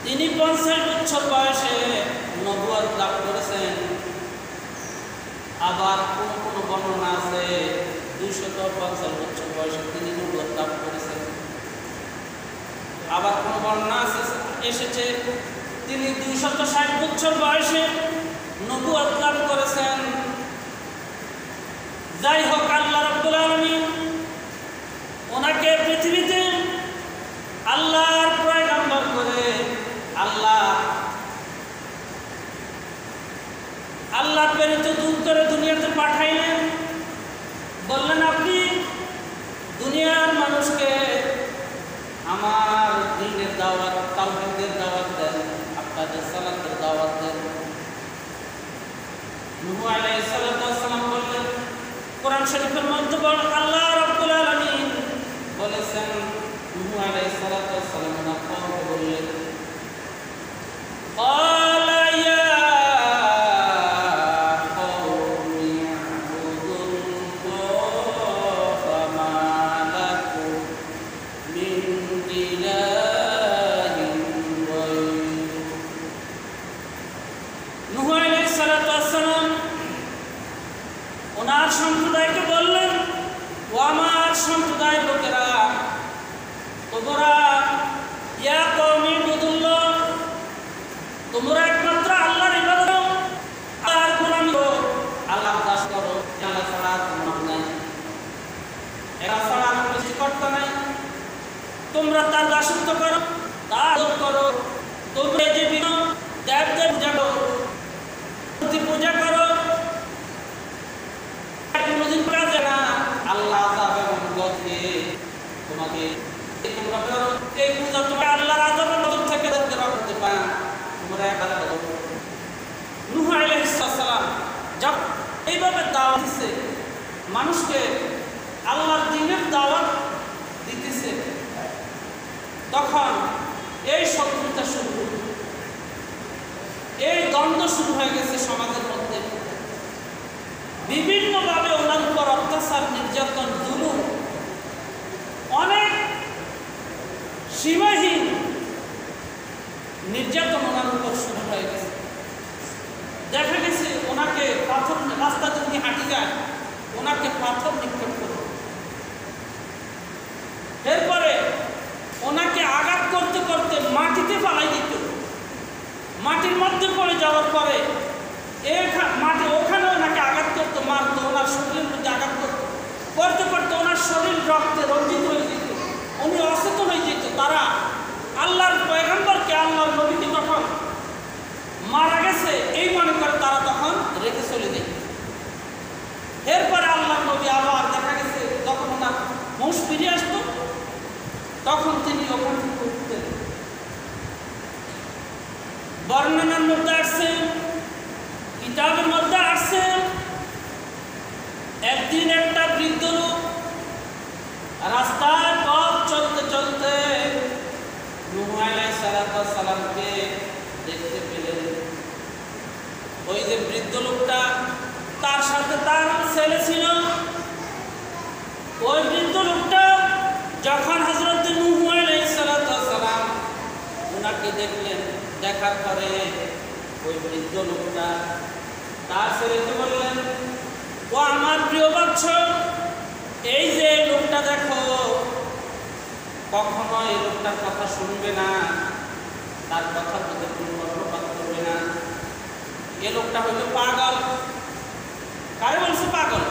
তিনি 50 বছর বয়সে আবার কোন কোন বর্ণনা আছে 250 বছর বয়সে তিনি নবুয়ত লাভ করেছেন। আবার কোন বর্ণনা এসেছে তিনি 260 বছর বয়সে নবুয়ত লাভ করেছেন। যাই হোক, আল্লাহ রাব্বুল আলামিন ওনাকে পৃথিবীতে আল্লাহর পয়গম্বর করে আল্লাহ প্রেরিত দূত করে দুনিয়াতে পাঠাইলেন। বললেন, আপনি দুনিয়ার মানুষকে আমার দ্বীনের দাওয়াত, তাওহীদের দাওয়াত দেন, আপনাদের সালাতের দাওয়াত দেন। নূহ আলাইহিস সালাম বললেন, কোরআন শরীফের মধ্যে আল্লাহ রাব্বুল আলামিন বলেছেন, নূহ আলাইহিস সালাম ওনার কওমকে বললেন, ওনার সম্প্রদায়কে বললেন, ও আমার সম্প্রদায় লোকেরা, তোমরা ইয়া কওমি ইবুদুল্লাহ, তোমরা একমাত্র আল্লাহর ইবাদত করো, আর গোলামি করো, আল্লাহর দাস করো। আল্লাহ ছাড়া তোমার নাই, এরা ছাড়া কোনো সৃষ্টিকর্তা নাই। তোমরা তার দাসত্ব করো, তার আদর করো। তোমরা যে বিভিন্ন দেবদের পূজা করো, মূর্তি পূজা করো, কোনদিন কাজে না। আল্লাহ তোমাকে তোমরা করো এই পূজা, তুমি আল্লাহর আযাবের নজর থেকে রাখতে পারো। তোমরা এক আল্লাহ। নূহ আলাইহিস সালাম যখন এইভাবে দাওয়াত দিচ্ছে, মানুষকে আল্লাহর দ্বীনের দাওয়াত দিতেছে, তখন এই শত্রুতা শুরু, এই দ্বন্দ্ব শুরু হয়ে গেছে সমাজের মধ্যে। বিভিন্নভাবে ওনার উপর অত্যাচার, নির্যাতন, জুলুম, অনেক সীমাহীন নির্যাতন ওনার উপর শুরু হয়ে গেছে। দেখা গেছে ওনাকে পাথর, রাস্তাতে উনি হাঁটি যায়, ওনাকে পাথর নিক্ষেপ করত। এরপরে ওনাকে আঘাত করতে করতে মাটিতে ফালাই দিত। মাটির মধ্যে পড়ে যাওয়ার পরে মাটি ওখানে ওনাকে আঘাত করতো, মারতো, ওনার শরীরের মধ্যে আঘাত করতো। করতে করতে ওনার শরীর রক্তে রঞ্জিত হয়ে যেত, উনি অচেতন হয়ে যেত। তারা আল্লাহর পয়গম্বরকে, আল্লাহর নবীকে তখন মারা গেছে এই মনে করে তারা তখন রেখে চলে যেত। এরপরে আল্লাহর নবী আবার দেখা গেছে যখন ওনার হুঁশ ফিরে আসতো, তখন তিনি ওখান থেকে উঠতেন। বর্ণনার মধ্যে আসছে, কিতাবের মধ্যে আসছে, একদিন একটা বৃদ্ধ লোক রাস্তায় পথ চলতে চলতে নূহ আলাইহিস সালামকে দেখতে পেলেন। ওই যে বৃদ্ধ লোকটা, তার সাথে তার ছেলে ছিল। ওই বৃদ্ধ লোকটা যখন হযরত নূহ আলাইহিস সালাম ওনাকে দেখলেন, দেখার পরে ওই বৃদ্ধ লোকটা তার ছেলেকে বললেন, ও আমার প্রিয় বাচ্চ, এই যে লোকটা দেখো, কখনো এই লোকটার কথা শুনবে না, তার কথার মধ্যে কোনো কর্ণপাত করবে না। এই লোকটা হইল পাগল। কারে বলছে পাগল?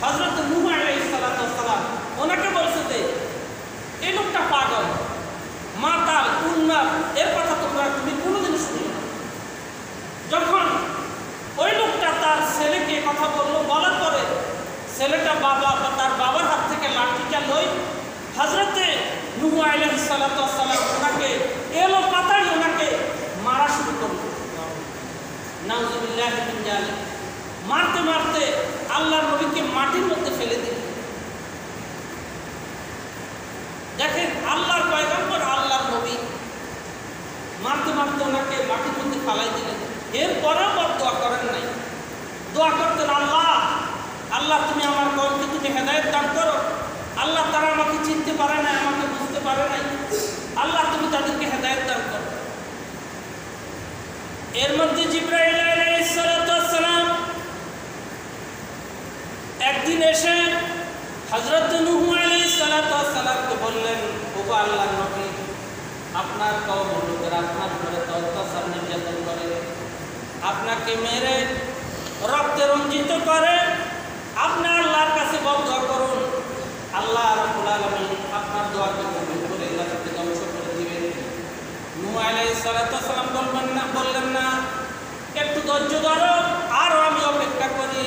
হযরত নূহ আলাইহিস সালাম ওনাকে বলছে যে এই লোকটা পাগল, মাতাল, উন্মাদ, এর কথা তুমি কোনোদিন শুনি না। যখন ওই লোকটা তার ছেলেকে কথা বললো, বলার পরে ছেলেটা তার বাবার হাত থেকে লাঠিটা লই হযরতে নূহ আলাইহিস সালাম ওনাকে এলো পাতাই ওনাকে মারা শুরু করলো। নাউযুবিল্লাহি মিন যালিক। মারতে মারতে আল্লাহর নবীকে মাটির মধ্যে ফেলে দিল। দেখেন, আল্লাহর পয়গম্বর, আল্লাহর নবী, মারতে মারতে ওনাকে মাটির মধ্যে ফালাই দিলেন। এরপরেও দোয়া করেন নাই। দোয়া করতেন, আল্লাহ তুমি আমার কওমকে তুমি হেদায়েত দান করো। আল্লাহ, তারা আমাকে চিনতে পারে না, আমাকে বুঝতে পারে নাই, আল্লাহ তুমি তাদেরকে হেদায়েত দান করো। এর মধ্যে জিবরাইল আলাইহিস সালাম একদিন এসে হযরত নূহ আলাইহিস সালাতু ওয়াস সালামকে বললেন, ওগো আল্লাহর নবী, আপনার কওমের লোকেরা আপনার উপরে অত্যাচার নির্যাতন করে, আপনাকে মেরে রক্তে রঞ্জিত করে। আপনি আল্লাহর কাছে বদদোয়া করুন, আল্লাহ রাব্বুল আলামিন আপনার দোয়াকে কবুল করে এলাকাকে ধ্বংস করে দিবেন। নূহ আলাইহিস সালাতু ওয়াস সালাম বললেন না, একটু ধৈর্য ধরো, আরও আমি অপেক্ষা করি,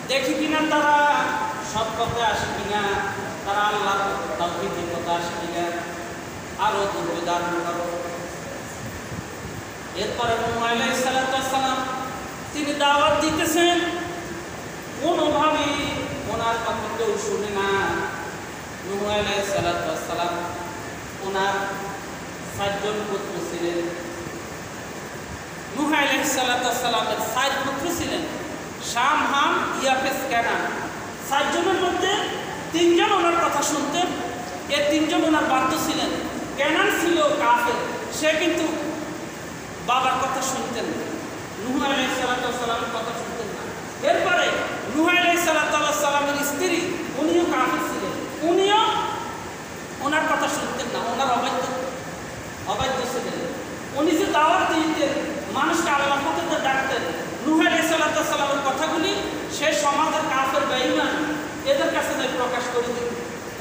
দেখি কিনা তারা সৎ পথে আসে কিনা, তারা আল্লাহর তাওহীদের পথে আসে কিনা, আরও ধৈর্য ধারণ করো। এরপরে নূহ আলাইহিস সালাতু ওয়াস সালাম তিনি দাওয়াত দিতেছেন, কোনোভাবেই ওনার কথা কেউ শুনে না। নূহ আলাইহিস সালাতু ওয়াস সালাম ওনার 4 জন পুত্র ছিলেন। নূহ আলাইহিস সালাতু ওয়াস সালামের 4 পুত্র ছিলেন, শাম, হাম, ইয়াফেস, কানান। 4 জনের মধ্যে 3 জন ওনার কথা শুনতেন, এই 3 জন ওনার বাধ্য ছিলেন। কানান ছিল কাফের, সে কিন্তু বাবার কথা শুনতেন না, নূহ আলাইহিস সালাতু ওয়াস সালামের কথা শুনতেন না। এরপরে নূহ আলাইহিস সালাতু ওয়াস সালামের স্ত্রী, উনিও কাফের ছিলেন, উনিও ওনার কথা শুনতেন না, ওনার অবাধ্য ছিলেন। উনি যে দাওয়াত দিতেন, মানুষকে আল্লাহর পথে ডাকতেন, নূহ আলাইহিস সালাতু ওয়াস সালামের কথাগুলি সে সমাজের কাফের বেঈমান এদের কাছে তাই প্রকাশ করে দিত।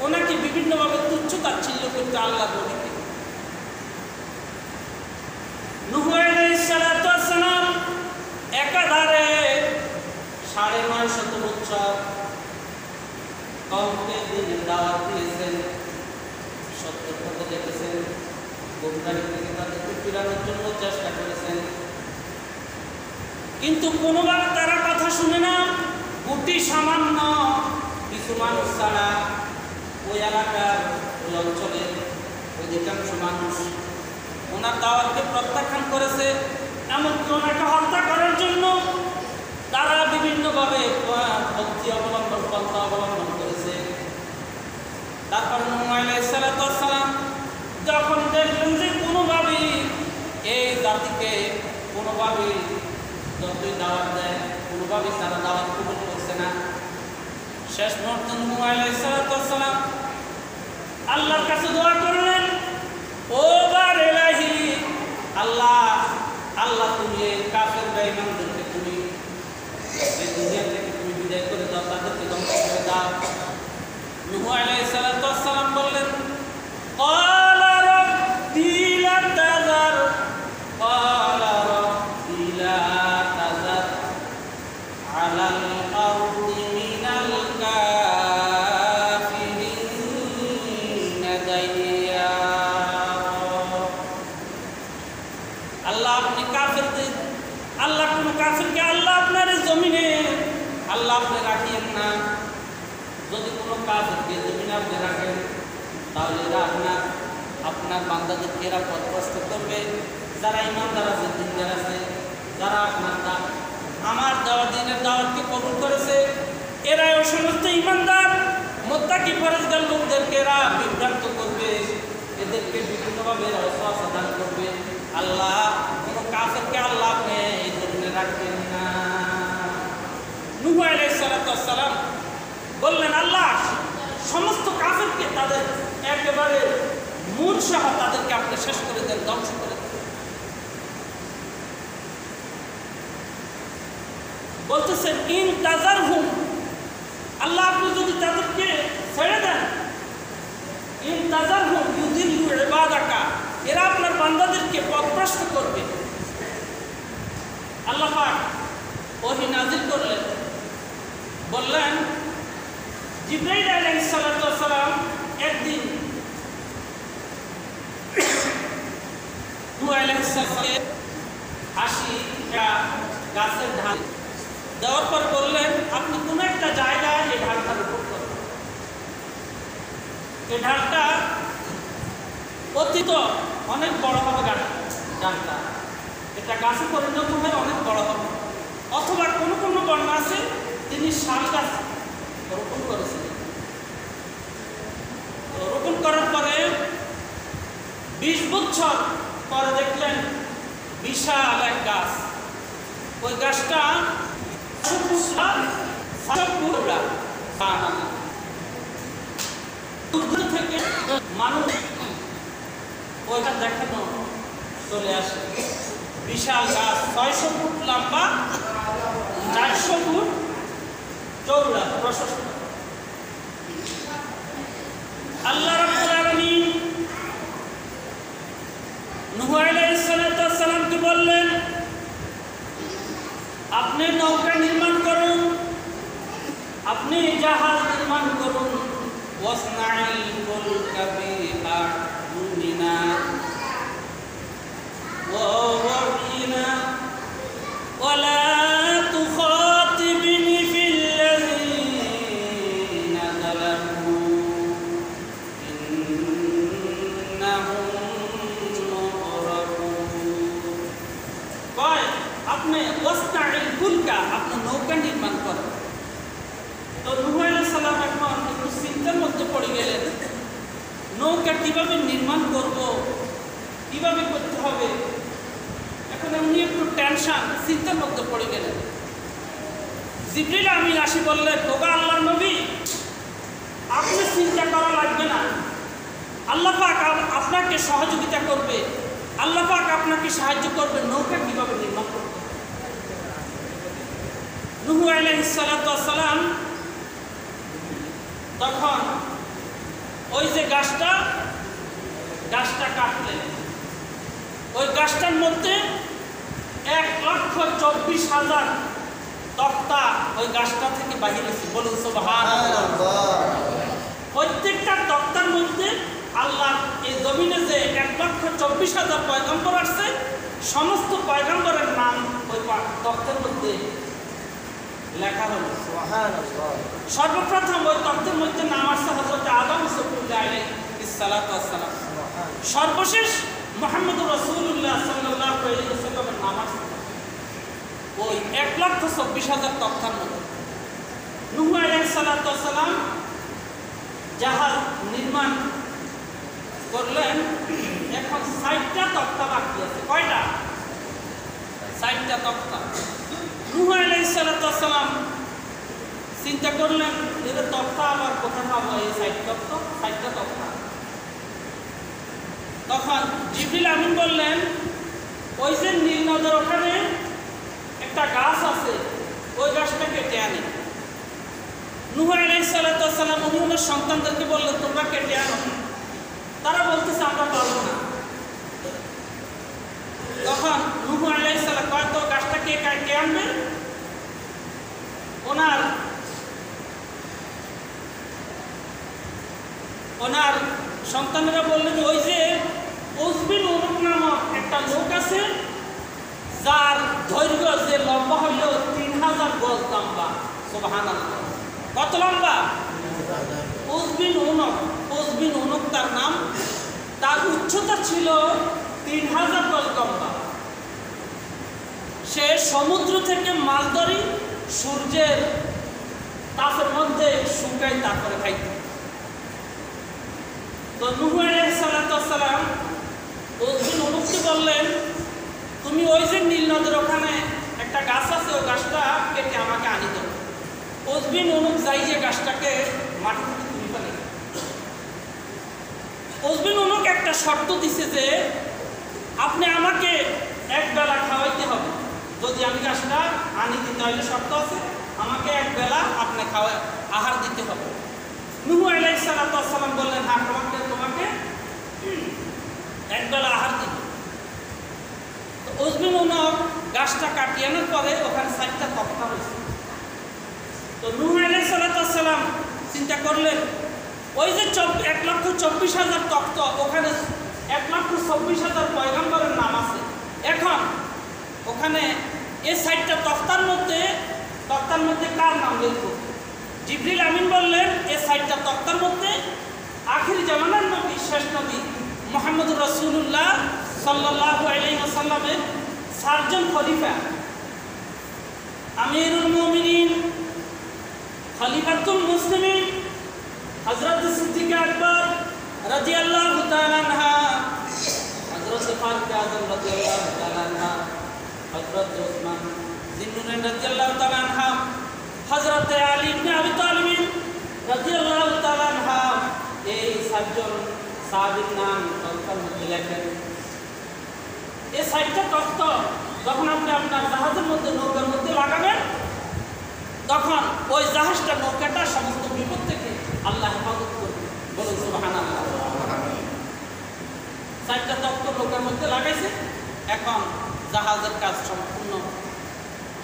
ওনাকে বিভিন্নভাবে তুচ্ছ তাচ্ছিল্য করতে আল্লাহর নবীকে। নূহ আলাইহিস সালাতু ওয়াস সালাম একাধারে 950 বছর কওমকে দ্বীনের দাওয়াত দিয়েছেন, সত্যের পথে ডেকেছেন, গোমরাহি থেকে তাদেরকে ফিরানোর জন্য চেষ্টা করেছেন, কিন্তু কোনোবার তারা কথা শুনে না। গুটি সামান্য কিছু মানুষ ছাড়া ওই এলাকার, ওই অঞ্চলের অধিকাংশ মানুষ ওনার দাওয়াতকে প্রত্যাখ্যান করেছে। এমনকি ওনাকে হত্যা করার জন্য তারা বিভিন্নভাবে পন্থা অবলম্বন করেছে। তারপর নূহ আলাইহিস সালাতু ওয়াস সালাম যখন দেখলেন যে কোনোভাবেই এই জাতিকে কোনোভাবেই যতই দাওয়াত দেয়, কোনোভাবেই তারা দাওয়াত কবুল করছে না, শেষ মুহূর্তে নূহ আলাইহিস সালাতু ওয়াস সালাম আল্লাহর কাছে দোয়া করলেন, ও বার ইলাহি, আল্লাহ আল্লাহ তুমি এই কাফের বেঈমানদেরকে তুমি এই দুনিয়া থেকে তুমি বিদায় করে দাও, তাদেরকে ধ্বংস করে দাও। নূহ আলাইহিস সালাতু ওয়াস সালাম বললেন, ক্বালা রাব্বি লা তাযার, ক্বালা রাব্বি লা তাযার আলাল আরদি মিনাল কাফিরিনা দাইয়ারা। আল্লাহ আপনি কাফেরদের, আল্লাহ কোন কাফেরকে আল্লাহ আপনার জমিনে আল্লাহ আপনি রাখিয়েন না। যদি কোনো কাফেরকে জমিনে আপনি রাখেন, তাহলে এরা আপনার বান্দাদেরকে এরা পথভ্রষ্ট করবে। যারা ইমানদার আছে, দিনদার আছে, যারা আমার দেওয়া দিনের দাওয়াতকে কবুল করেছে, এরা ওই সমস্ত ইমানদার মুত্তাকি পরেজগার লোকদেরকে এরা বিভ্রান্ত করবে, এদেরকে বিভিন্নভাবে ওয়াসওয়াসা দান করবে। আল্লাহ কোনো কাফেরকে আল্লাহ আপনি এই জমিনে রাখবেন না। নূহ আলাইহিস সালাতু ওয়াস সালাম বললেন, আল্লাহ সমস্ত কাফেরকে তাদের একেবারে মূল সহ তাদেরকে আপনি শেষ করে দেন, ধ্বংস করে দেন। বলতেছেন, ইন তাজারহুম, আল্লাহ আপনি যদি তাদেরকে ছেড়ে দেন, ইন তাজারহুম ইউদিল্লু ইবাদাকা, এরা আপনার বান্দাদেরকে পথভ্রষ্ট করবে। আল্লাহ পাক ওহী নাযিল করলেন, বললেন, জিবরাইল আলাইহিস সালাতু ওয়াস সালাম একদিন নূহ আলাইহিস সালামকে 80 গাছের ঢাল দেওয়ার পর বললেন, আপনি কোনো একটা জায়গায় এই ঢালটা রোপণ করুন। এই ঢালটা অতীত অনেক বড় হবে, ঢালটা এটা গাছে পরিণত হয়ে অনেক বড় হবে। অথবা কোনো কোনো বর্ণনা আছে তিনি শাল গাছ রোপণ করেছিলেন। রোপণ করার পরে 20 বছর পরে দেখলেন বিশাল এক গাছ। ওই গাছটা থেকে মানুষ ওইটা দেখানো চলে আসে। বিশাল গাছ 600 ফুট লম্বা, 400 ফুট চওড়া প্রশস্ত। আল্লাহ রাব্বুল আলামিন নূহ আলাইহিস সালামকে বললেন, আপনি নৌকা নির্মাণ করুন, আপনি জাহাজ নির্মাণ করুন। ওয়াসনাইল ফুলকা বিআ'য়ুনিনা ওয়া ওয়াহিনা ওয়ালা তুখাতিবনি ফিল্লাযীনা যালামু ইন্নাহুম মুগরাকুন। কয় আপনি ওয়াসনাইল ফুলকা, আপনি নৌকা নির্মাণ করেন। তো নূহ আলাইহিস সালাম এখন একটু চিন্তার মধ্যে পড়ে গেলেন, নৌকা কিভাবে নির্মাণ করব, কিভাবে করতে হবে। এখন উনি একটু টেনশন, চিন্তার মধ্যে পড়ে গেলেন। জিবরিল আমিন আসি বললেন, ওগো আল্লাহর নবী, আপনি চিন্তা করা লাগবে না, আল্লাহ পাক আপনাকে সহযোগিতা করবে, আল্লাহ পাক আপনাকে সাহায্য করবে নৌকা কিভাবে নির্মাণ করবে। নূহ আলাইহিস সালাম তখন ওই যে গাছটা কাটলেন, ওই গাছটার মধ্যে 1,24,000 তক্তা ওই গাছটা থেকে বাহির হয়েছে। বলুন সুবহানাল্লাহ। প্রত্যেকটা তক্তার মধ্যে আল্লাহ এই জমিনে যে 1,24,000 পয়গম্বর আসছে, সমস্ত পয়গম্বরের নাম ওই তক্তের মধ্যে লেখা হলো। সর্বপ্রথম ওই তক্তের মধ্যে নাম আসছে হযরত আদম আলাইহিস সালাম। সর্বশেষ মুহাম্মদুর রাসূলুল্লাহ সাল্লাল্লাহু আলাইহি ওয়াসাল্লামের নাম আসছে ওই 1,24,000 তক্তার মধ্যে। নূহ আলাইহিস সালাম জাহাজ নির্মাণ করলেন। এখন 60টা তক্তা বাকি আছে। কয়টা? 60টা তক্তা। নূহ আলাইহিস সালাম চিন্তা করলেন, এদের তক্তা আবার কোথায় পাবো? এই 60টা তক্তা। তখন জিবরিল আমিন বললেন, ওই যে নীল নদের ওখানে একটা গাছ আছে, ওই গাছটা কেটে আনে। নূহ আলাইহিস সালাম উনি ওনার সন্তানদেরকে বললেন, তোমরা কেটে আনো। তারা বলতেছে আমরা পারবো না। তখন নূহ আলাইহিস সালাম কয়, তো গাছটা কে আনবে? ওনার সন্তানেরা বললেন, ওই যে উজবিন উনুক নামক একটা লোক আছে, যার দৈর্ঘ্য যে লম্বা হইল 3000 গজ লম্বা। সুবহানাল্লাহ। কত লম্বা? উজবিন উনুক তার নাম। তার উচ্চতা ছিল 3000 গজ লম্বা। সে সমুদ্র থেকে মাছ ধরি, সূর্যের তাপের মধ্যে শুকাই, তারপরে খাইত। তো নূহ আলাইহিস সালাম উজবিন উনুককে বললেন, তুমি ওই যে নীল নদের ওখানে একটা গাছ আছে, ওই গাছটা কেটে আমাকে আনি দাও। উজবিন উনুক যাই যে গাছটাকে মাটি থেকে তুলে ফেলে। উজবিন উনুক একটা শর্ত দিছে যে আপনি আমাকে এক বেলা খাওয়াইতে হবে। যদি আমি গাছটা আনি দিতে হলে শর্ত আছে, আমাকে এক বেলা আপনি আহার দিতে হবে। নূহ আলাইহিস সালাম বললেন, হ্যাঁ, তোমাকে এক বেলা আহার দিবে। উজবিন উনুক গাছটা কাটিয়ে আনার পরে ওখানে 60টা তক্তা হয়েছে। তো নূহ আলাইহিস সালাম চিন্তা করলেন, ওই যে 1,24,000 তক্তা, ওখানে 1,24,000 পয়গম্বরের নাম আছে। এখন ওখানে এই 60টা তক্তার মধ্যে কার নাম লিখব? জিবরিল আমিন বললেন, এই 60টা তক্তার মধ্যে আখির জামানার নবী, শেষ নবী মুহাম্মদুর রাসূলুল্লাহ সাল্লাল্লাহু আলাইহি ওয়াসাল্লামের 4 জন খলিফা, আমিরুল মুমিনিন, খলিফাতুল মুসলিমিন, হযরত সিদ্দিক আকবর রাদিয়াল্লাহু তাআলা আনহা, হযরত ফারুক আযম রাদিয়াল্লাহু তাআলা আনহা, হযরত উসমান জিন্নুরাইন রাদিয়াল্লাহু তাআলা আনহা, হযরত আলী ইবনে আবি তালিব রাদিয়াল্লাহু তাআলা আনহা এই সাতজন সাহাবীর নাম তখতার মধ্যে লেখেন। এই সাতটা তখত যখন আপনি আপনার জাহাজের মধ্যে নৌকার মধ্যে লাগাবেন, তখন ওই জাহাজটা নৌকাটা সমস্ত বিপদ থেকে আল্লাহ হেফাজত করবে। বলুন সুবহানাল্লাহ। সাতটা তখত নৌকার মধ্যে লাগাইছে, এখন জাহাজের কাজ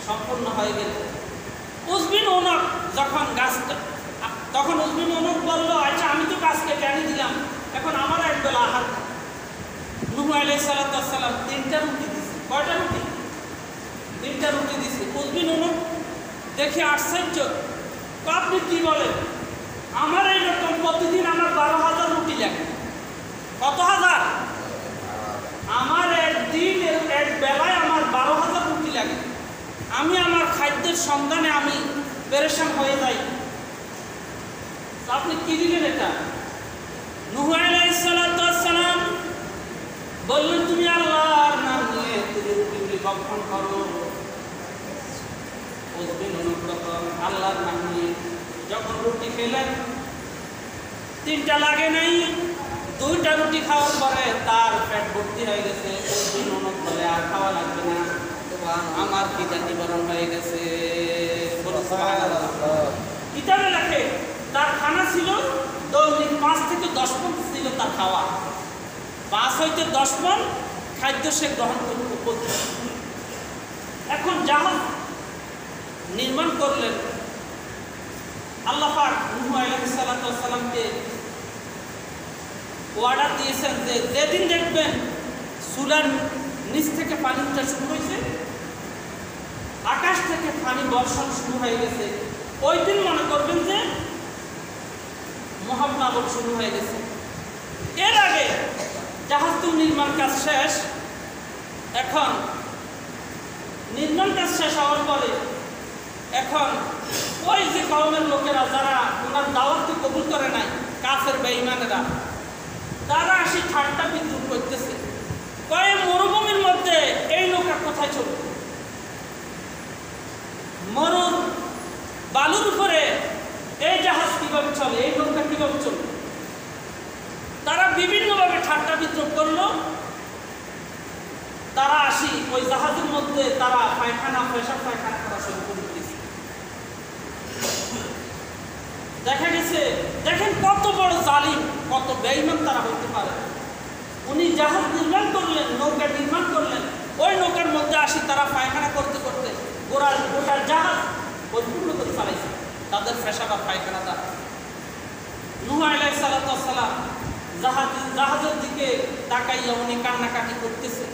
সম্পূর্ণ হয়ে গেল। উজবিন ওনক যখন গাছটা, তখন উজবিন ওনক বলল, আচ্ছা আমি তো গাছকে টেনে দিলাম, এখন আমার এক বেলা আহার। নূহ আলাইহিস সালাম 3টা রুটি দিছে। কয়টা রুটি? 3টা রুটি দিছে। উজবিন ওনক দেখে আশ্চর্য, আপনি কি বলেন? আমার এইরকম প্রতিদিন আমার 12,000 রুটি লাগে। কত হাজার? আমার একদিন এক বেলায় আমার 12,000 রুটি লাগে। আমি আমার খাদ্যের সন্ধানে আমি পেরেশান হয়ে যাই। আপনি কি দিলেন এটা? নূহ আলাইহিস সালাম বললেন, তুমি আল্লাহর নাম নিয়ে তুমি রুটিগুলি ভক্ষণ করো। আল্লাহর নাম নিয়ে যখন রুটি খেলেন, 3টা লাগে নাই, 2টা রুটি খাওয়ার পরে তার পেট ভর্তি হয়ে গেছে। বলে আর খাওয়া লাগবে না, আমার খিদা নিবারণ হয়ে গেছে। কিতাবে লেখে তার খানা ছিল দৈনিক 5 থেকে 10 পণ ছিল তার খাওয়া। 5 হইতে 10 পণ খাদ্য সে গ্রহণ করতে। এখন জাহাজ নির্মাণ করলেন। আল্লাহ পাক নূহ আলাইহিস সালামকে অর্ডার দিয়েছেন যে যেদিন দেখবেন চুলার নিচ থেকে পানি উঠা শুরু হয়েছে, আকাশ থেকে পানি বর্ষণ শুরু হয়ে গেছে, ওই দিন মনে করবেন যে মহাপ্লাবন শুরু হয়ে গেছে। এর আগে জাহাজ তো নির্মাণ কাজ শেষ। এখন নির্মাণ কাজ শেষ হওয়ার পরে এখন ওই যে কওমের লোকেরা যারা ওনার দাওয়াতকে কবুল করে নাই, কাফের বেঈমানেরা, তারা আসি ঠাট্টা বিদ্রুপ করতেছে। কয় মরুভূমির মধ্যে এই নৌকা কোথায় চলবে? মরুর বালুর উপরে এই জাহাজ কিভাবে চলে? এই নৌকা কিভাবে চলবে? তারা বিভিন্নভাবে ঠাট্টা বিদ্রুপ করলো। তারা আসি ওই জাহাজের মধ্যে তারা পায়খানা করা শুরু করে দিয়েছে। দেখা গেছে, দেখেন কত বড় জালিম, কত বেঈমান তারা হতে পারে। উনি জাহাজ নির্মাণ করলেন, নৌকা নির্মাণ করলেন, ওই নৌকার মধ্যে আসি তারা পায়খানা করতে করতে গোটা জাহাজ পরিপূর্ণ করে চালাইছে তাদের পেশাবা পায়খানাটা। নূহ আলাইহিস সালাম জাহাজের দিকে তাকাইয়া উনি কান্নাকাটি করতেছে,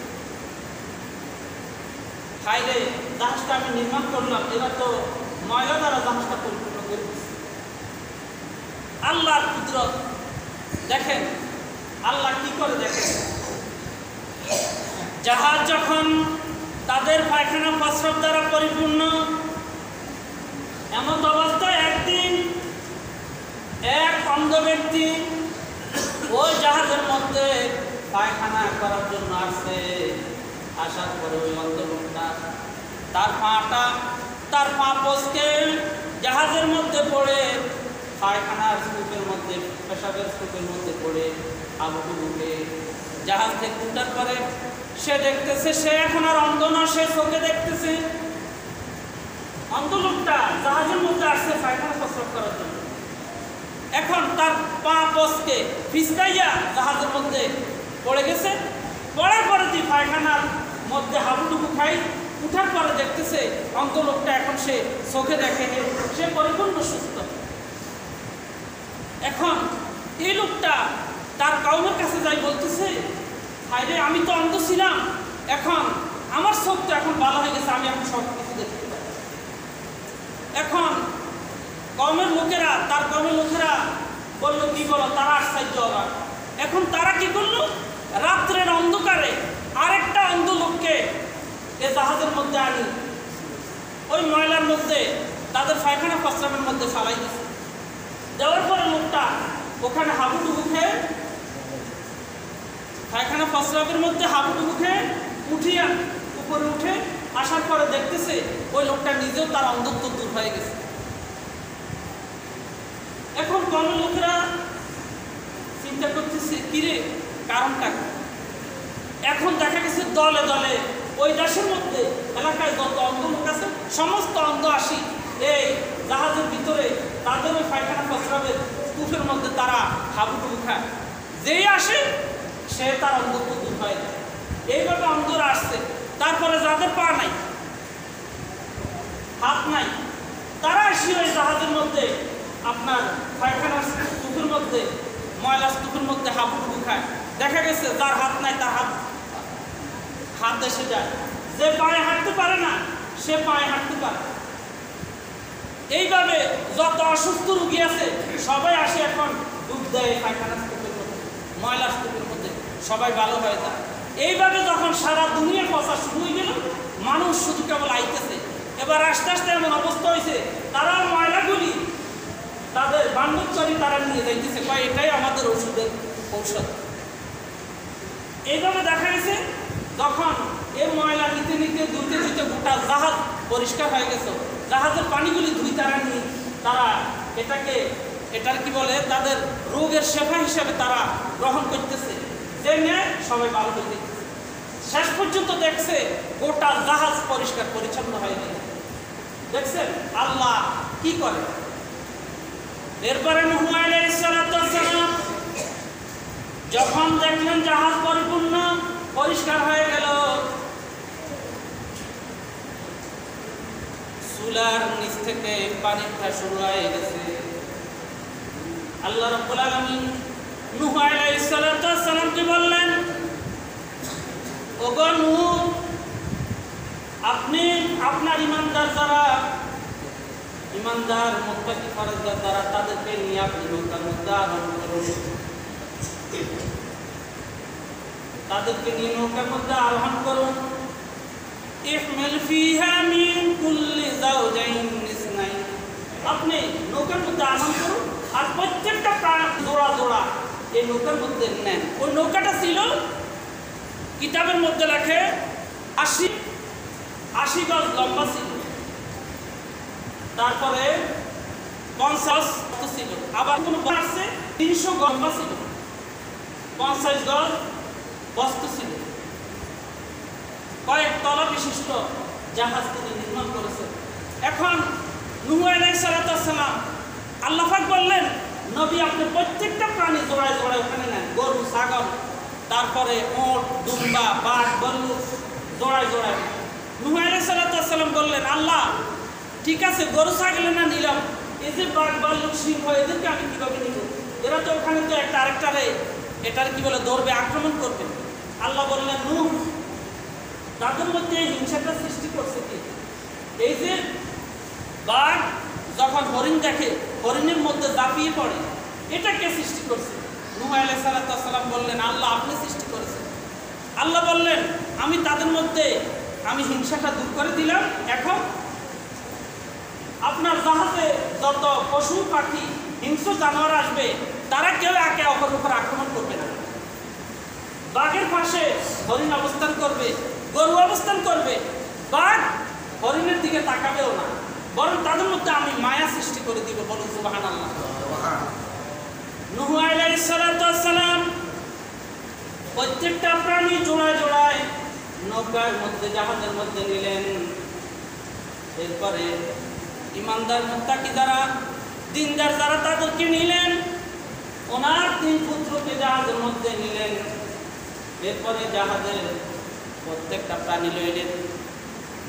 হায়রে জাহাজটা আমি নির্মাণ করলাম, এরা তো ময়লা দ্বারা জাহাজটা পরিপূর্ণ করে দিচ্ছে। আল্লাহর কুদরত দেখেন, আল্লাহ কি করে দেখেন। জাহাজ যখন তাদের পায়খানা প্রস্রাব দ্বারা পরিপূর্ণ, এমন অবস্থায় একদিন এক অন্ধ ব্যক্তি ওই জাহাজের মধ্যে পায়খানা করার জন্য আসছে। আসার পরে ওই অন্ধ লোকটা তার পা পচকে জাহাজের মধ্যে পড়ে, পায়খানার স্তূপের মধ্যে, পেশাবের স্তূপের মধ্যে পড়ে আবু বুকে জাহাজ থেকে উঠার পরে সে দেখতেছে সে এখন আর অন্ধ না, সে চোখে দেখতেছে। অন্ধ লোকটা জাহাজের মধ্যে আসছে পায়খানা প্রস্রাব করার জন্য। এখন তার পা পচকে পিছলাইয়া জাহাজের মধ্যে পড়ে গেছে। পড়ার পরে তুই পায়খানার মধ্যে হাবুডুবু খাই, উঠার পরে দেখতেছে অন্ধ লোকটা এখন সে চোখে দেখে, সে পরিপূর্ণ সুস্থ। এখন এই লোকটা তার কওমের কাছে যাই বলতেছে, হায়রে আমি তো অন্ধ ছিলাম, এখন আমার চোখ তো এখন ভালো হয়ে গেছে, আমি এখন সব কিছু দেখতে পাই। এখন তার কওমের লোকেরা বললো, কি বলো? তারা আশ্চর্য অবাক। এখন তারা কি করলো? রাত্রের অন্ধকারে আরেকটা অন্ধ লোককে এ জাহাজের মধ্যে আনি ওই ময়লার মধ্যে তাদের পায়খানা প্রস্রাবের মধ্যে ফালাই দিচ্ছে। দেওয়ার পরে লোকটা ওখানে হাবুডুবু খেয়ে, পায়খানা প্রস্রাবের মধ্যে হাবুডুবু খেয়ে উঠিয়া উপরে উঠে আসার পরে দেখতেছে ওই লোকটা নিজেও তার অন্ধত্ব দূর হয়ে গেছে। এখন কমের লোকেরা চিন্তা করতেছে কিরে কারণটা। এখন দেখা গেছে দলে দলে ওই দেশের মধ্যে এলাকায় যত অন্ধ লোক আছে সমস্ত অন্ধ আসি এই জাহাজের ভিতরে তাদের ওই পায়খানা প্রস্রাবের স্তূপের মধ্যে তারা হাবুডুবু খায়। যেই আসে সে তার অন্ধত্ব দূর হয়ে যায়। এইভাবে অন্ধরা আসছে। তারপরে যাদের পা নাই হাত নাই তারা আসি ওই জাহাজের মধ্যে আপনার পায়খানার স্তূপের মধ্যে ময়লা স্তূপের মধ্যে হাবুডুবু খায়। দেখা গেছে যার হাত নাই তার হাত এসে যায়। যে পায়ে হাঁটতে পারে না সে পায়ে হাঁটতে পারে। এইভাবে যত অসুস্থ রোগী আছে সবাই আসে এখন ডুব দেয় পায়খানা স্তূপের মধ্যে ময়লা স্তূপের মধ্যে, সবাই ভালো হয়ে যায়। এইভাবে যখন সারা দুনিয়ার পচা শুরু হয়ে গেল মানুষ শুধু কেবল আইতেছে। এবার আস্তে আস্তে এমন অবস্থা হয়েছে তারা ময়লাগুলি তাদের বান্ধবচারী তারা নিয়ে যাইতেছে, কয় এটাই আমাদের ওষুধের ঔষধ। এইভাবে দেখা গেছে যখন এই ময়লা নিতে নিতে ধুতে ধুতে গোটা জাহাজ পরিষ্কার হয়ে গেছে। জাহাজের পানিগুলি ধুই তারা নিয়ে তারা এটার কি বলে তাদের রোগের সেবা হিসাবে তারা গ্রহণ করতেছে। যে নেয় সবাই ভালো হয়ে দেখতেছে। শেষ পর্যন্ত দেখছে গোটা জাহাজ পরিষ্কার পরিচ্ছন্ন হয়ে গেছে। দেখছেন আল্লাহ কি করে। এরপরে নূহ আলাইহিস সালাম যখন দেখলেন জাহাজ পরিপূর্ণ পরিষ্কার হয়ে গেল, চুলার নিচ থেকে পানি উঠা শুরু হয়ে গেছে। আল্লাহ রাব্বুল আলামিন নূহ আলাইহিস সালামকে বললেন, ওগো নূহ, আপনি আপনার ইমানদার মুত্তাকি ফরজগার যারা তাদেরকে নিয়ে আপনি নৌকার মধ্যে আরোহণ করুন। তাদেরকে নিয়ে নৌকার মধ্যে আরোহণ করুন। ইহমিল ফিহা মিন কুল্লি যাওজাইন ইসনাইন, আপনি নৌকার মধ্যে আরোহণ করুন আর প্রত্যেকটা প্রাণ জোড়া জোড়া এই নৌকার মধ্যে নেন। ওই নৌকাটা ছিল কিতাবের মধ্যে লেখে 80 গজ লম্বা ছিল, তারপরে 50 ছিল, আবার কোনো আসছে 300 গজ লম্বা ছিল, 50 গজ বস্তু ছিল। কয়েক তলা বিশিষ্ট জাহাজ তিনি নির্মাণ করেছেন। এখন নূহ আলাইহিস সালাম আল্লাহ পাক বললেন, নবী আপনি প্রত্যেকটা প্রাণী জোড়ায় জোড়ায় ওখানে নেন, গরু ছাগল তারপরে ওট দুম্বা বাঘ বল্লুক জোড়ায় জোড়ায়। নূহ আলাইহিস সালাম বললেন, আল্লাহ ঠিক আছে গরু ছাগলে না নিলাম, এই যে বাঘ বল্লুক সিংহ এদেরকে আমি কীভাবে নিব? এরা তো ওখানে তো একটা আরেকটারে এটার কি বলে ধরবে, আক্রমণ করবে। আল্লাহ বললেন, নূহ তাদের মধ্যে এই হিংসাটা সৃষ্টি করছে কি? এই যে বাঘ যখন হরিণ দেখে হরিণের মধ্যে দাপিয়ে পড়ে, এটা কে সৃষ্টি করছে? নূহ আলাইহিস সালাম বললেন, আল্লাহ আপনি সৃষ্টি করেছেন। আল্লাহ বললেন, আমি তাদের মধ্যে আমি হিংসাটা দূর করে দিলাম। এখন আপনার জাহাজে যত পশু পাখি হিংস্র জানোয়ার আসবে তারা কেউ একে অপরের উপর আক্রমণ করবে না। বাঘের পাশে হরিণ অবস্থান করবে, গরু অবস্থান করবে, বাঘ হরিণের দিকে তাকাবেও না, বরং তাদের মধ্যে আমি মায়া সৃষ্টি করে দিব। বলুন সুবহানাল্লাহ। নূহ আলাইহিস সালাম প্রত্যেকটা প্রাণী জোড়ায় জোড়ায় নৌকার মধ্যে জাহাজের মধ্যে নিলেন। এরপরে ইমানদার মুত্তাকি যারা দিনদার যারা তাদেরকে নিলেন, ওনার 3 পুত্রকে জাহাজের মধ্যে নিলেন। এরপরে জাহাজের প্রত্যেকটা প্রাণী লইলেন।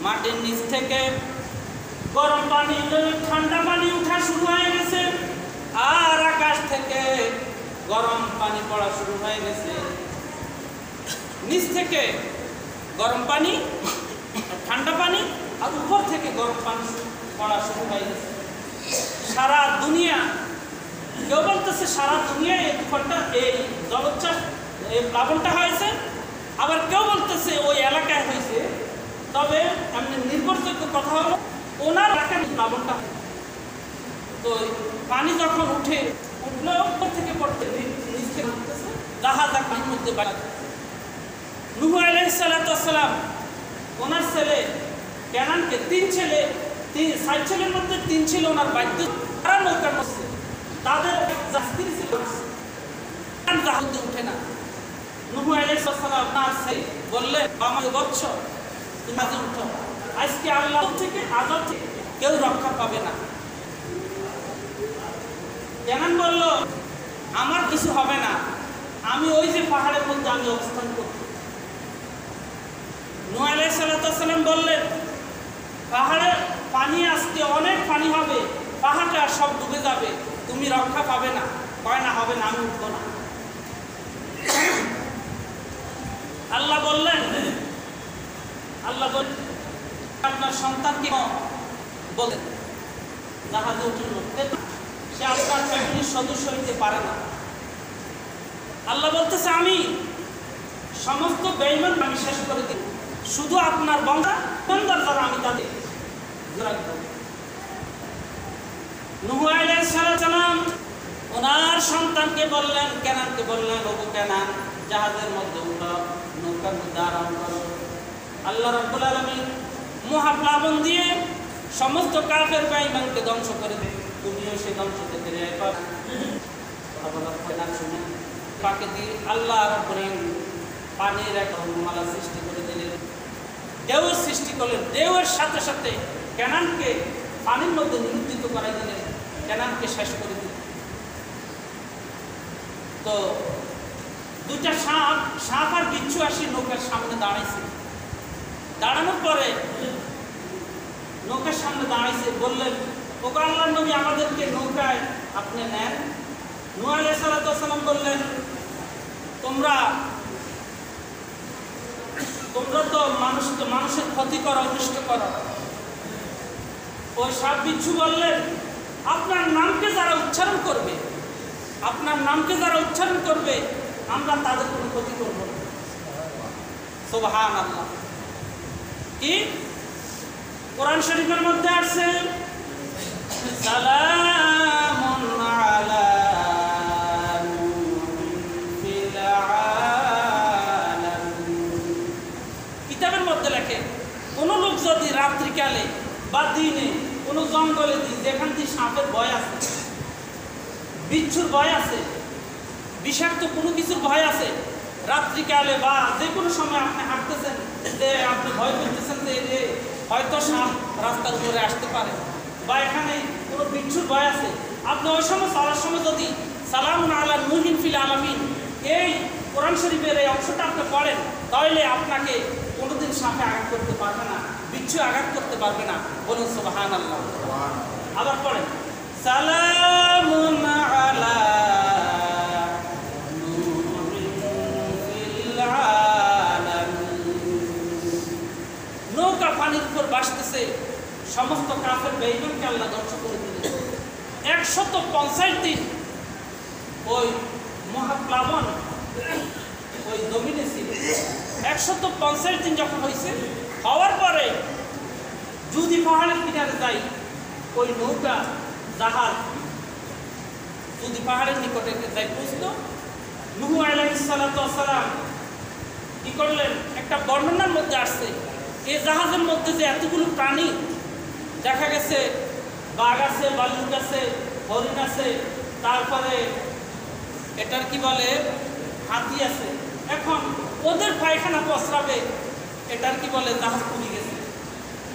মাটির নিচ থেকে গরম পানি ঠান্ডা পানি উঠা শুরু হয়ে গেছে, আর আকাশ থেকে গরম পানি পড়া শুরু হয়ে গেছে। নিচ থেকে গরম পানি ঠান্ডা পানি আর উপর থেকে গরম পানি পড়া শুরু হয়ে গেছে। সারা দুনিয়া, কেউ বলতেছে সারা দুনিয়ায় এই তুফানটা এই জলোচ্ছ্বাস এই প্লাবনটা হয়েছে, আবার কেউ বলতেছে ওই এলাকায় হয়েছে। তবে এমনি নির্ভরযোগ্য কথা হলো ওনার এলাকায় প্লাবনটা। তো পানি যখন উঠলো উপর থেকে পড়তে নিচ থেকে উঠতেছে, জাহাজ পানির মধ্যে বাড়াচ্ছে। নূহ আলাইহিস সালাম ওনার ছেলে কেনানকে 6 ছেলের মধ্যে 3 ছিল ওনার বাধ্য, তারা নৌকার মধ্যে তাদের জাস্তির ছিল জাহাজে উঠে না। নূহ আলাইহিস সালাম আসে বললে আমার বৎস তুমি আজ উঠো, আজকে আল্লাহ থেকে আযাব থেকে কেউ রক্ষা পাবে না। কেনান বলল আমার কিছু হবে না, আমি ওই যে পাহাড়ের মধ্যে আমি অবস্থান করব। নূহ আলাইহিস সালাম বললেন পাহাড়ে পানি আজকে অনেক পানি হবে, পাহাড়টা সব ডুবে যাবে, তুমি রক্ষা পাবে না। কয় না হবে না, আমি উঠবো না। আল্লাহ বললেন আপনার সন্তানকে বলেন জাহাজে উঠে সে আপনার ফ্যামিলির সদস্য হইতে পারে না। আল্লাহ বলতেছে আমি সমস্ত বেঈমান আমি শেষ করে দিব, শুধু আপনার বংশধর যারা আমি তাদের রাখব। নূহ আলাইহিস সালাম ওনার সন্তানকে বললেন, কেনানকে বললেন ওগো কেনান জাহাজের মধ্যে উঠো, নৌকার মধ্যে আরাম করো। আল্লাহ রাব্বুল আলামিন মহাপ্লাবন দিয়ে সমস্ত কাফের বেঈমানকে ধ্বংস করে দেবে, তুমিও সেই ধ্বংস থেকে রেহাই পাবে। শুনে পাকে দিয়ে আল্লাহ রাব্বুল আলামিন পানির এক মালা সৃষ্টি করে দিলেন, ঢেউয়ের সৃষ্টি করলেন। ঢেউয়ের সাথে সাথে কেনানকে পানির মধ্যে নিমজ্জিত করাই দিলেন, কেনানকে শেষ করে দিলেন। তো দুইটা সাপ আর বিচ্ছু আসি নৌকার সামনে দাঁড়াইছে। দাঁড়ানোর পরে নৌকার সামনে দাঁড়াইছে, বললেন ওগো আল্লাহর নবী আমাদেরকে নৌকায় আপনি নেন। নূহ আলাইহিস সালাম বললেন তোমরা তো মানুষের ক্ষতি করো, অনিষ্ট করো। ওই সাপ বিচ্ছু বললেন আপনার নামকে যারা উচ্চারণ করবে, আপনার নামকে যারা উচ্চারণ করবে আমরা তাদের কোনো ক্ষতি করব না। সুবহানাল্লাহ। কি কোরআন শরীফের মধ্যে আছে সালামুন আলা ফিল আলামিন। কিতাবের মধ্যে লেখে কোন লোক যদি রাত্রিকালে বা দিনে কোনো জঙ্গলে যেখান থেকে সাপের ভয় আছে, বিচ্ছুর ভয় আছে, বিষাক্ত কোনো কিছুর ভয় আছে, রাত্রিকালে বা যে কোনো সময় আপনি হাঁটতেছেন, যে আপনি ভয় করতেছেন যে হয়তো সাপ রাস্তার উপরে আসতে পারে বা এখানে কোনো বিচ্ছুর ভয় আছে, আপনি ওই সময় চলার সময় যদি সালামুন আলা নূহিন ফিল আলামিন এই কোরআন শরীফের এই অংশটা আপনি পড়েন, তাহলে আপনাকে কোনোদিন সাপে আঘাত করতে পারবে না, বিচ্ছু আঘাত করতে পারবে না। বলুন সুবহানাল্লাহ। আবার পড়েন সালামুন আলা নৌকা পানির উপর ভাসতেছে, সমস্ত কাফের বেঈমানকে আল্লাহ ধ্বংস করে দিলেন। 150 দিন ওই মহাপ্লাবন ওই জমিনে ছিল। 150 দিন যখন হয়েছে, হওয়ার পরে যদি পাহাড়ের কিনারে যাই, ওই নৌকা জাহাজ যদি পাহাড়ের নিকটে যাই পৌঁছলো, নূহ আলাইহিস সালাম কি করলেন, একটা বর্ণনার মধ্যে আসছে এই জাহাজের মধ্যে যে এতগুলো প্রাণী দেখা গেছে, বাঘ আছে, ভাল্লুক আছে, হরিণ আছে, তারপরে এটার কি বলে হাতি আছে। এখন ওদের পায়খানা পচরাবে, এটার কি বলে জাহাজ পুড়ে গেছে।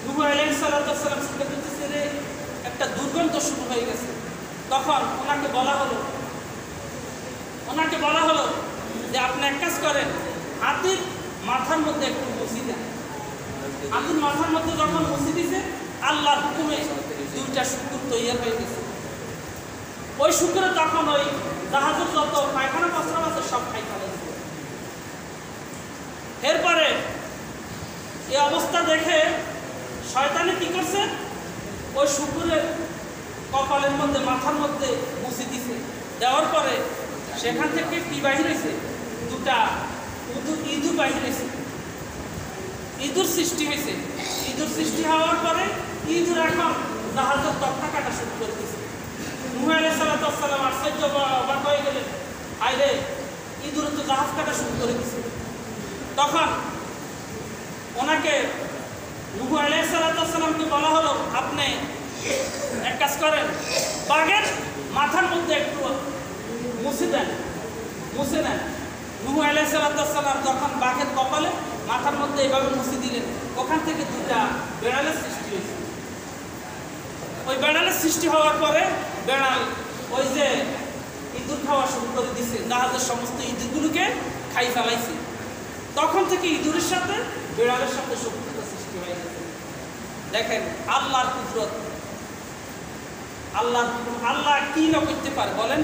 নূহ আলাইহিস সালাম শুনে বলতেছে রে একটা দুর্গন্ধ শুরু হয়ে গেছে। তখন ওনাকে বলা হলো যে আপনি এক কাজ করেন, হাতির মাথার মধ্যে একটু মুছি দেন। হাতির মাথার মধ্যে যখন মুছি দিছে, আল্লাহর হুকুমে দুইটা শুকুর তৈরি হয়ে গেছে। ওই শুকুরে তখন ওই জাহাজের যত পায়খানা পচরা আছে সব খাই ফেলেছে। এরপরে এই অবস্থা দেখে শয়তানে কি করছে, ওই শুকুরের কপালের মধ্যে মাথার মধ্যে মুছি দিছে। দেওয়ার পরে সেখান থেকে কি বাহির হয়েছে, দুটা ইঁদুর বাহির হয়েছে, ইঁদুর সৃষ্টি হয়েছে। ইঁদুর সৃষ্টি হওয়ার পরে ইঁদুর এখন জাহাজের তক্তা কাটা শুরু করে দিয়েছে। নূহ আলাইহিস সালাম আশ্চর্য অবাক হয়ে গেলেন, আইরে ইঁদুর তো জাহাজ কাটা শুরু করে দিয়েছে। তখন ওনাকে নূহ আলাইহিস সালামকে বলা হলো আপনি এক কাজ করেন, বাঘের মাথার মধ্যে একটু মুছে দেন, মুছে নেন। নূহ আলাইহিস সালাম যখন বাঘের কপালে মাথার মধ্যে এভাবে মুছে দিলেন, ওখান থেকে দুটা বেড়ালের সৃষ্টি হয়েছে। ওই বেড়ালের সৃষ্টি হওয়ার পরে বেড়াল ওই যে ইঁদুর খাওয়া শুরু করে দিছে, জাহাজের সমস্ত ইঁদুরগুলোকে খাই ফেলাইছে। তখন থেকে ইঁদুরের সাথে বেড়ালের সাথে শত্রুতা সৃষ্টি হয়ে গেছে। দেখেন আল্লাহর কুদরত, আল্লাহ কি না করতে পারে বলেন।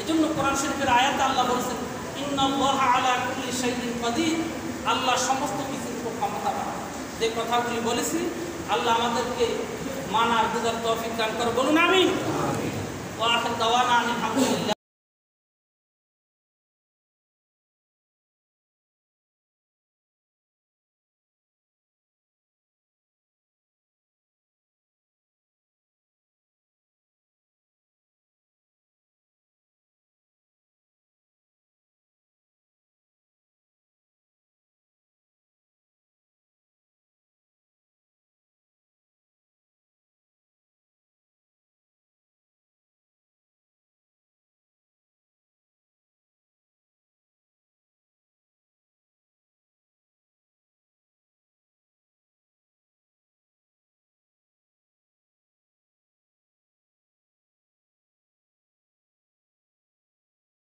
এই জন্য কোরআন শরীফের আয়াতে আল্লাহ বলছেন ইন্নাল্লাহা আলা কুল্লি শাইইন কাদির, আল্লাহ সমস্ত কিছুর উপর ক্ষমতাবান। যে কথাগুলি বলেছি আল্লাহ আমাদেরকে মানার বুঝার তৌফিক দান করে, বলুন আমিন। ওয়া আখির দাওয়ানা আলহামদুলিল্লাহ।